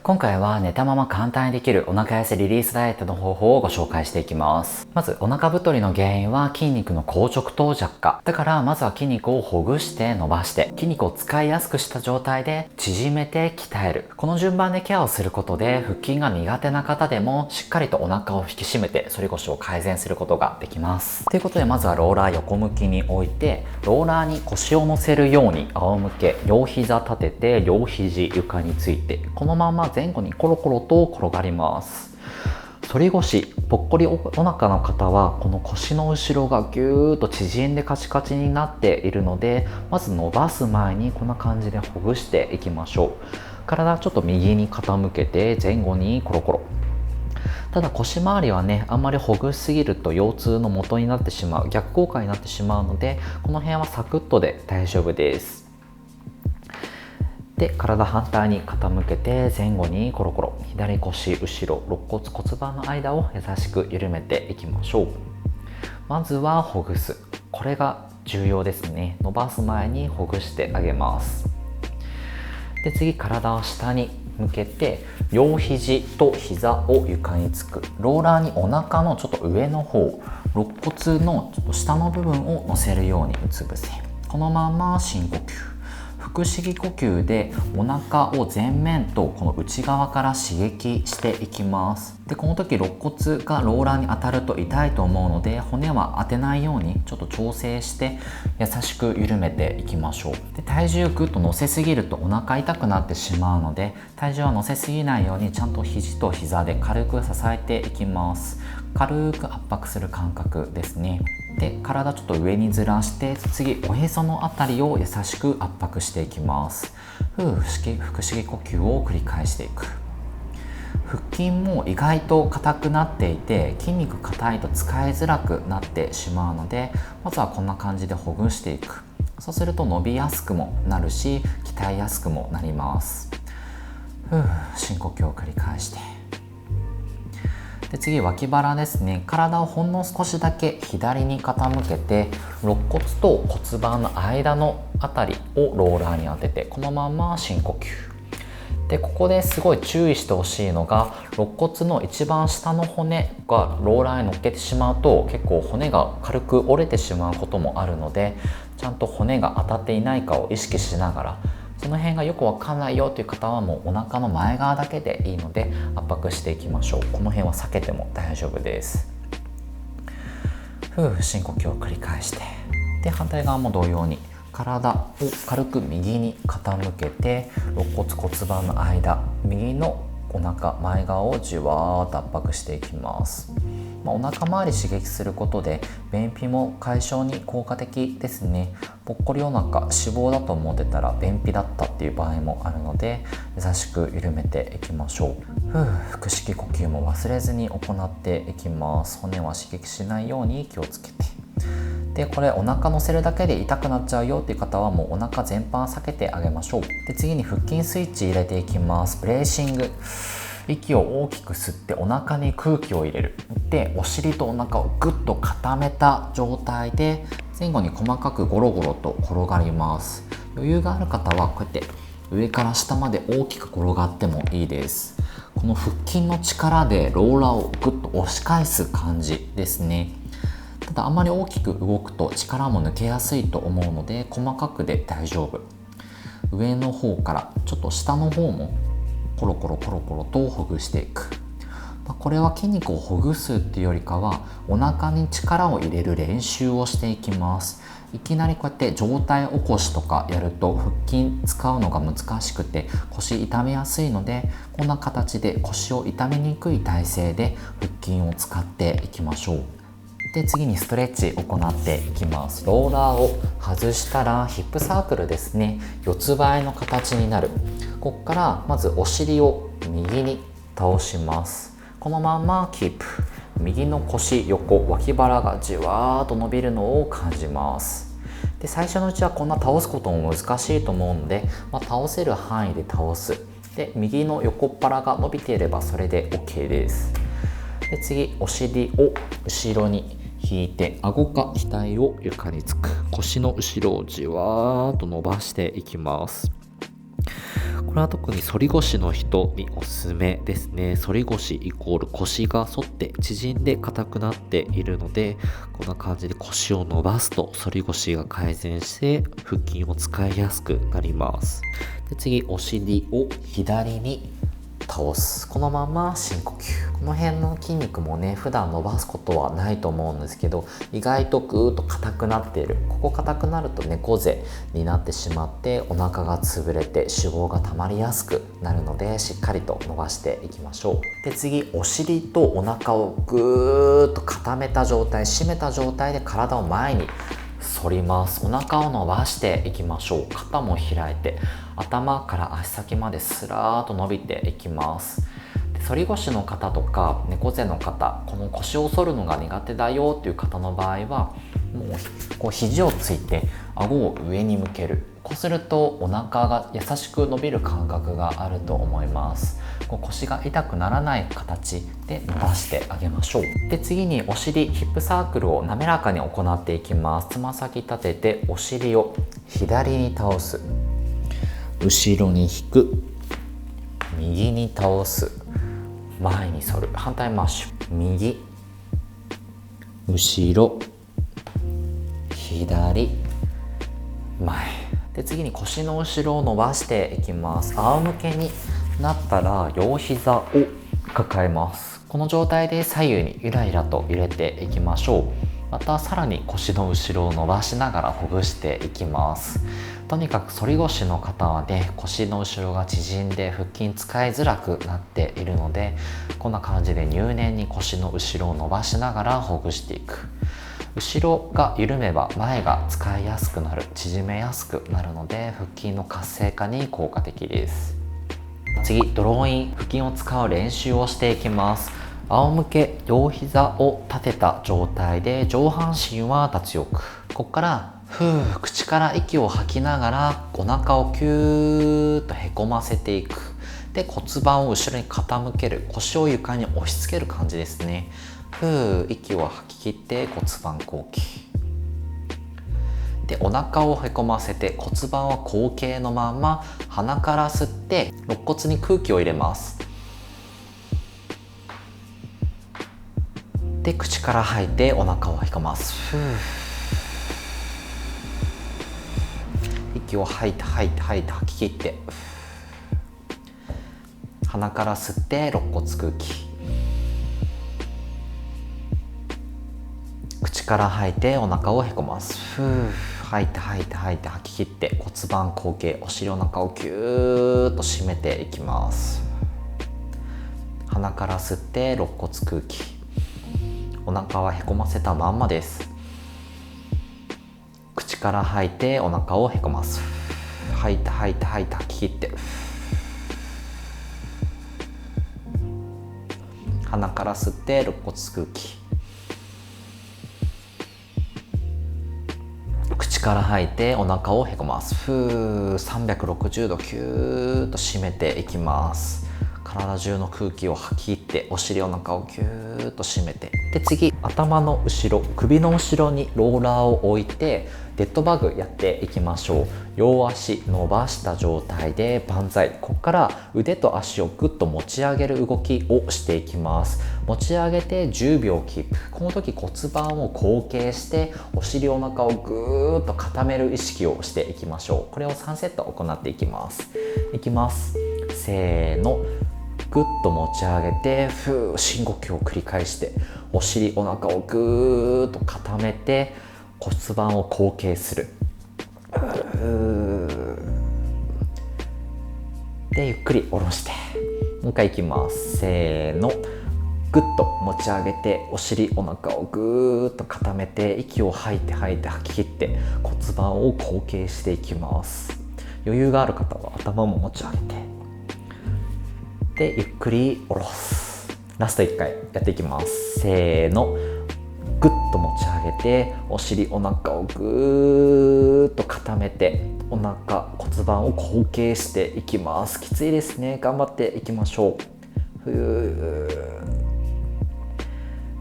今回は寝たまま簡単にできるお腹痩せリリースダイエットの方法をご紹介していきます。まずお腹太りの原因は筋肉の硬直と弱化。だからまずは筋肉をほぐして伸ばして筋肉を使いやすくした状態で縮めて鍛える。この順番でケアをすることで腹筋が苦手な方でもしっかりとお腹を引き締めて反り腰を改善することができます。ということでまずはローラー横向きに置いてローラーに腰を乗せるように仰向け、両膝立てて両肘床についてこのまま前後にコロコロと転がります。反り腰、ぽっこりお腹の方はこの腰の後ろがぎゅーっと縮んでカチカチになっているので、まず伸ばす前にこんな感じでほぐしていきましょう。体ちょっと右に傾けて前後にコロコロ。ただ腰回りはね、あんまりほぐしすぎると腰痛の元になってしまう、逆効果になってしまうので、この辺はサクッとで大丈夫です。で、体反対に傾けて前後にコロコロ、左腰後ろ、肋骨骨盤の間を優しく緩めていきましょう。まずはほぐす、これが重要ですね。伸ばす前にほぐしてあげます。で、次体を下に向けて両肘と膝を床につく。ローラーにお腹のちょっと上の方、肋骨のちょっと下の部分を乗せるようにうつ伏せ、このまま深呼吸、腹式呼吸でお腹を前面とこの内側から刺激していきます。で、この時肋骨がローラーに当たると痛いと思うので、骨は当てないようにちょっと調整して優しく緩めていきましょう。で、体重ぐっと乗せすぎるとお腹痛くなってしまうので、体重は乗せすぎないようにちゃんと肘と膝で軽く支えていきます。軽く圧迫する感覚ですね。で、体ちょっと上にずらして、次おへそのあたりを優しく圧迫していきます。腹式呼吸を繰り返していく。腹筋も意外と硬くなっていて、筋肉硬いと使いづらくなってしまうので、まずはこんな感じでほぐしていく。そうすると伸びやすくもなるし、鍛えやすくもなります。深呼吸を繰り返して、で、次脇腹ですね。体をほんの少しだけ左に傾けて肋骨と骨盤の間のあたりをローラーに当ててこのまま深呼吸で、ここですごい注意してほしいのが、肋骨の一番下の骨がローラーに乗っけてしまうと結構骨が軽く折れてしまうこともあるので、ちゃんと骨が当たっていないかを意識しながら、その辺がよくわかんないよという方はもうお腹の前側だけでいいので圧迫していきましょう。この辺は避けても大丈夫です。深呼吸を繰り返して、で、反対側も同様に体を軽く右に傾けて肋骨骨盤の間、右のお腹前側をじわーっと圧迫していきます。お腹周り刺激することで便秘も解消に効果的ですね。ぽっこりお腹、脂肪だと思ってたら便秘だったっていう場合もあるので、優しく緩めていきましょう。腹式呼吸も忘れずに行っていきます。骨は刺激しないように気をつけて。で、これお腹乗せるだけで痛くなっちゃうよっていう方はもうお腹全般避けてあげましょう。で、次に腹筋スイッチ入れていきます。ブレーシング、息を大きく吸ってお腹に空気を入れる。で、お尻とお腹をぐっと固めた状態で前後に細かくゴロゴロと転がります。余裕がある方はこうやって上から下まで大きく転がってもいいです。この腹筋の力でローラーをぐっと押し返す感じですね。ただあまり大きく動くと力も抜けやすいと思うので、細かくで大丈夫。上の方からちょっと下の方もコロコロコロコロとほぐしていく。これは筋肉をほぐすっていうよりかはお腹に力を入れる練習をしていきます。いきなりこうやって上体起こしとかやると腹筋使うのが難しくて腰痛めやすいので、こんな形で腰を痛めにくい体勢で腹筋を使っていきましょう。で、次にストレッチ行っていきます。ローラーを外したらヒップサークルですね。四つ倍の形になる。ここからまずお尻を右に倒します。このままキープ。右の腰横、脇腹がじわーっと伸びるのを感じます。で、最初のうちはこんな倒すことも難しいと思うので、倒せる範囲で倒す。で、右の横っ腹が伸びていればそれで OK です。で、次お尻を後ろに引いて顎か額を床につく。腰の後ろをじわーっと伸ばしていきます。これは特に反り腰の人におすすめですね。反り腰イコール腰が反って縮んで硬くなっているので、こんな感じで腰を伸ばすと反り腰が改善して腹筋を使いやすくなります。で、次、お尻を左に倒す。このまま深呼吸。この辺の筋肉もね、普段伸ばすことはないと思うんですけど、意外とぐーっと硬くなっている。ここ硬くなると猫背になってしまってお腹が潰れて脂肪が溜まりやすくなるので、しっかりと伸ばしていきましょう。で、次、お尻とお腹をぐーっと固めた状態、締めた状態で体を前に反ります。お腹を伸ばしていきましょう。肩も開いて、頭から足先までスラーっと伸びていきます。で、反り腰の方とか猫背の方、この腰を反るのが苦手だよっていう方の場合は、もうこう肘をついて顎を上に向ける。こうするとお腹が優しく伸びる感覚があると思います。こう腰が痛くならない形で伸ばしてあげましょう。で、次にお尻ヒップサークルを滑らかに行っていきます。つま先立ててお尻を左に倒す、後ろに引く、右に倒す、前に反る。反対マッシュ、右、後ろ、左、前で、次に腰の後ろを伸ばしていきます。仰向けになったら両膝を抱えます。この状態で左右にゆらゆらと揺れていきましょう。またさらに腰の後ろを伸ばしながらほぐしていきます。とにかく反り腰の方はね、腰の後ろが縮んで腹筋使いづらくなっているので、こんな感じで入念に腰の後ろを伸ばしながらほぐしていく。後ろが緩めば前が使いやすくなる、縮めやすくなるので、腹筋の活性化に効果的です。次、ドローイン、腹筋を使う練習をしていきます。仰向け、両膝を立てた状態で上半身は立ちよく。ここから口から息を吐きながらお腹をキューッとへこませていく。で、骨盤を後ろに傾ける、腰を床に押し付ける感じですね。息を吐き切って骨盤後傾で、お腹をへこませて骨盤は後傾のまま鼻から吸って肋骨に空気を入れます。で、口から吐いてお腹をへこます。息を吐いて吐いて吐いて吐き切って、鼻から吸って肋骨空気、口から吐いてお腹をへこます。吐いて吐いて吐いて吐き切って骨盤後傾、お尻お腹をぎゅーっと締めていきます。鼻から吸って肋骨空気、お腹はへこませたまんまです。口から吐いてお腹をへこます。吐いて吐いて吐いて吐き切って、鼻から吸って肋骨空気、口から吐いてお腹をへこます。360度キューッと締めていきます。体中の空気を吐き切ってお尻お腹をギューッと締めて、で、次、頭の後ろ、首の後ろにローラーを置いてデッドバグやっていきましょう。両足伸ばした状態で万歳。ここから腕と足をグッと持ち上げる動きをしていきます。持ち上げて10秒キープ。この時骨盤を後傾してお尻お腹をグーッと固める意識をしていきましょう。これを3セット行っていきます。いきます。せーの。ぐっと持ち上げて深呼吸を繰り返して、お尻お腹をぐーっと固めて骨盤を後傾する。で、ゆっくり下ろして、もう一回いきます。せーの。ぐっと持ち上げてお尻お腹をぐーっと固めて、息を吐いて吐いて吐き切って骨盤を後傾していきます。余裕がある方は頭も持ち上げて、で、ゆっくり下ろす。ラスト1回やっていきます。せーの。ぐっと持ち上げてお尻お腹をぐーっと固めて、お腹骨盤を後傾していきます。きついですね。頑張っていきましょう。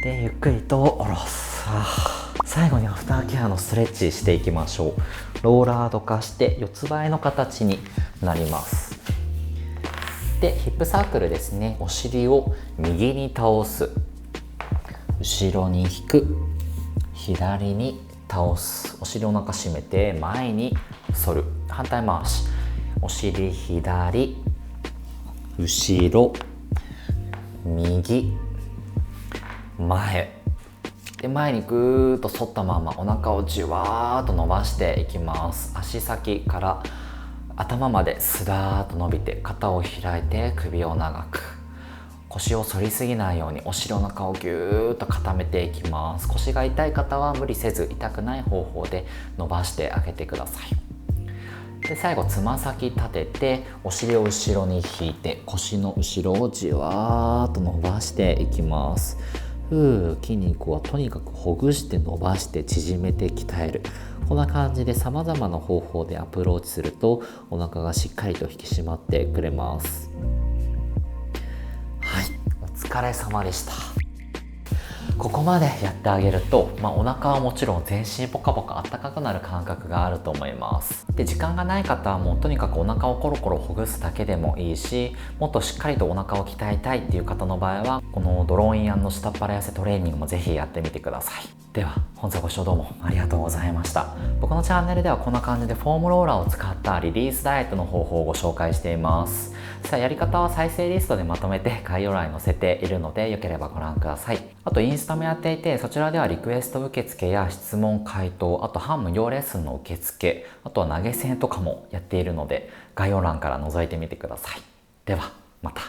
で、ゆっくりと下ろす。最後にアフターケアのストレッチしていきましょう。ローラーどかして四つ倍の形になります。でヒップサークルですね。お尻を右に倒す、後ろに引く、左に倒す、お尻お腹締めて前に反る、反対回し、お尻左、後ろ、右、前で、前にぐーっと反ったままお腹をじわーっと伸ばしていきます。足先から頭までスラーっと伸びて、肩を開いて首を長く、腰を反りすぎないようにお尻の中をぎゅーっと固めていきます。腰が痛い方は無理せず痛くない方法で伸ばしてあげてください。で最後つま先立ててお尻を後ろに引いて腰の後ろをじわーっと伸ばしていきます。筋肉はとにかくほぐして伸ばして縮めて鍛える、こんな感じで様々な方法でアプローチするとお腹がしっかりと引き締まってくれます。はい、お疲れ様でした。ここまでやってあげると、お腹はもちろん全身ポカポカあったかくなる感覚があると思います。で時間がない方はもうとにかくお腹をコロコロほぐすだけでもいいし、もっとしっかりとお腹を鍛えたいっていう方の場合はこのドローイン&下っ腹痩せトレーニングもぜひやってみてください。では本日はご視聴どうもありがとうございました。僕のチャンネルではこんな感じでフォームローラーを使ったリリースダイエットの方法をご紹介しています。さあやり方は再生リストでまとめて概要欄に載せているのでよければご覧ください。あとインスタもやっていて、そちらではリクエスト受付や質問回答、あと半無料レッスンの受付、あとは投げ銭とかもやっているので概要欄から覗いてみてください。ではまた。